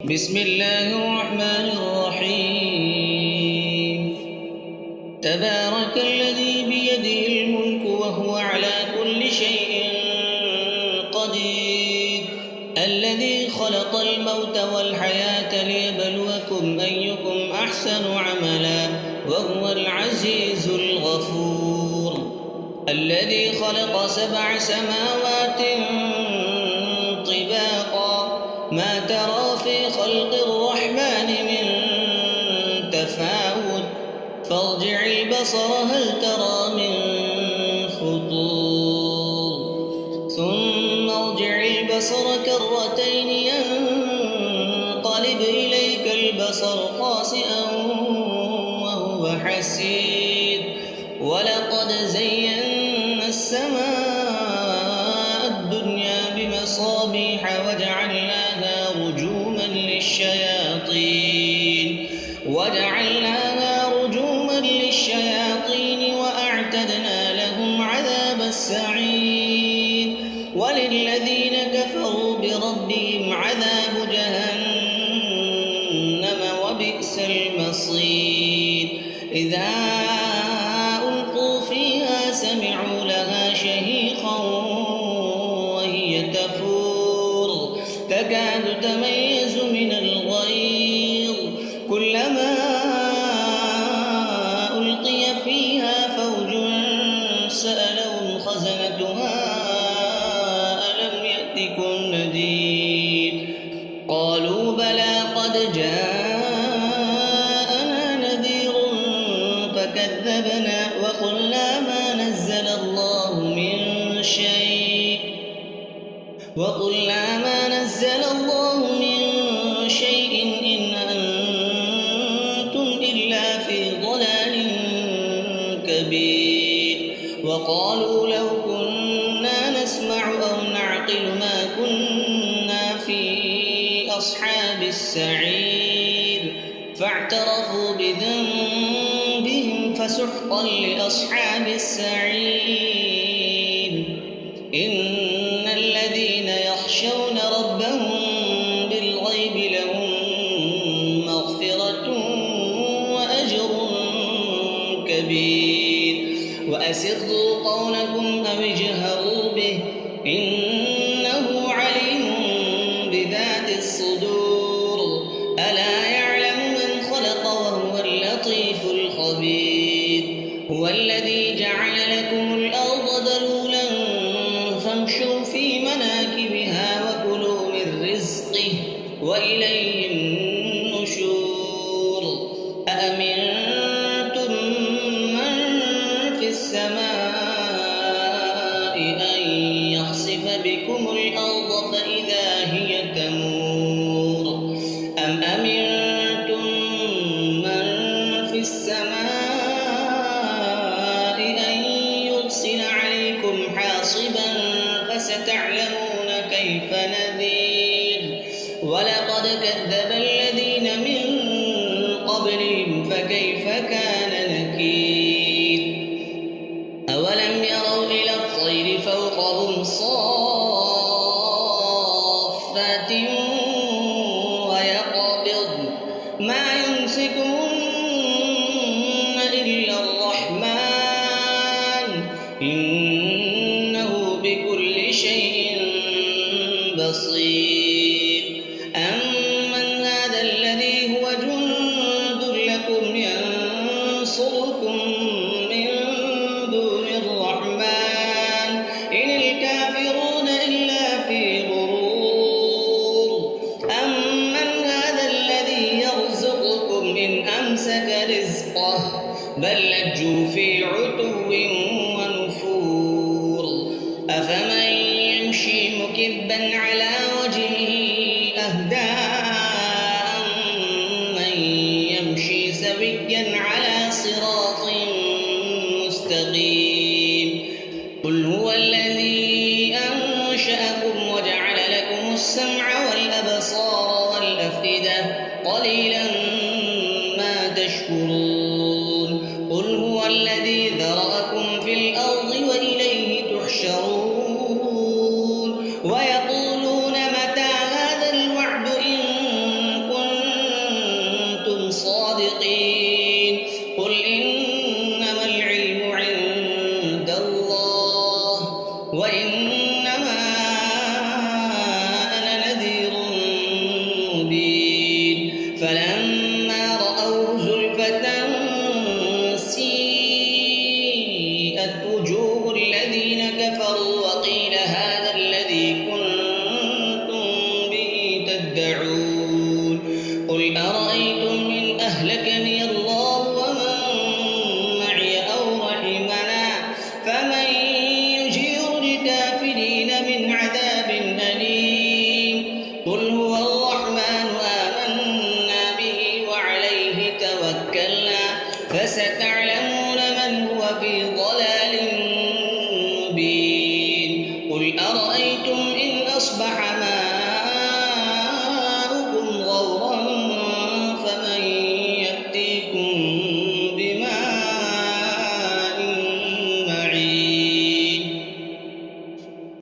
بسم الله الرحمن الرحيم تبارك الذي بيده الملك وهو على كل شيء قدير الذي خلق الموت والحياة ليبلوكم أيكم أحسن عملا وهو العزيز الغفور الذي خلق 7 سماوات طباقا ما ترى في خلق الرحمن من تفاوت فارجع البصر هل ترى من فطور ثم ارجع البصر كرتين ينقلب إليك البصر خاسئا وهو حسير ولقد زينا السماء الدنيا بمصابيح وجعلناها رجوما للشياطين وأعتدنا لهم عذاب السعير وللذين كفروا بربهم عذاب جهنم وبئس المصير إذا ألقوا فيها سمعوا لها شهيقا وهي تفور تكاد تميز من الغيظ كلما ألقي فيها فوج سألهم خزنتها ألم يأتكم نذير قالوا بلى قد جاءنا نذير فكذبنا وقلنا ما نزل الله من شيء إن أنتم إلا في ضلال كبير وقالوا لو كنا نسمع أو نعقل ما كنا في أصحاب السعير فاعترفوا بذنبهم فسحقا لأصحاب السعير إن الذين يخشون ربهم بالغيب لهم مغفرة وأجر كبير وأسروا قولكم أو اجهروا به إنه عليم بذات الصدور ألا يعلم من خلق وهو اللطيف الخبير هو الذي جعل لكم الأرض ذلولا فامشوا في مناكبها وكلوا من رزقه وإليه النشور أأمنتم من في السماء أن يخسف بكم الأرض فإذا هي تمور أم أمنتم من في السماء أن يرسل عليكم حاصبا فستعلمون كيف نذير ولقد كذب الذين من قبلهم فكيف كان نكير أولم يروا إلى الطير فوقهم صافات ويقبض ما يمسكهن إلا الرحمن إنه بكل شيء بصير أمن هذا الذي هو جند لكم ينصركم من دون الرحمن إن الكافرون إلا في غرور أمن هذا الذي يرزقكم إن أمسك رزقه بل لجوا في عتو ونفور أفمن يمشي مكبا على وجهه أهدى أمن يمشي سويا على صراط مستقيم قل هو الذي أنشأكم وجعل لكم السمع والأبصار والأفئدة قليلا ما تشكرون قل هو الذي ذرأكم في الأرض وإليه تحشرون ويقولون متى هذا الوعد إن مبين فلما رأوه زلفة سيئت وجوه الذين كفروا وقيل هذا الذي كنتم به تدعون قل أرأيتم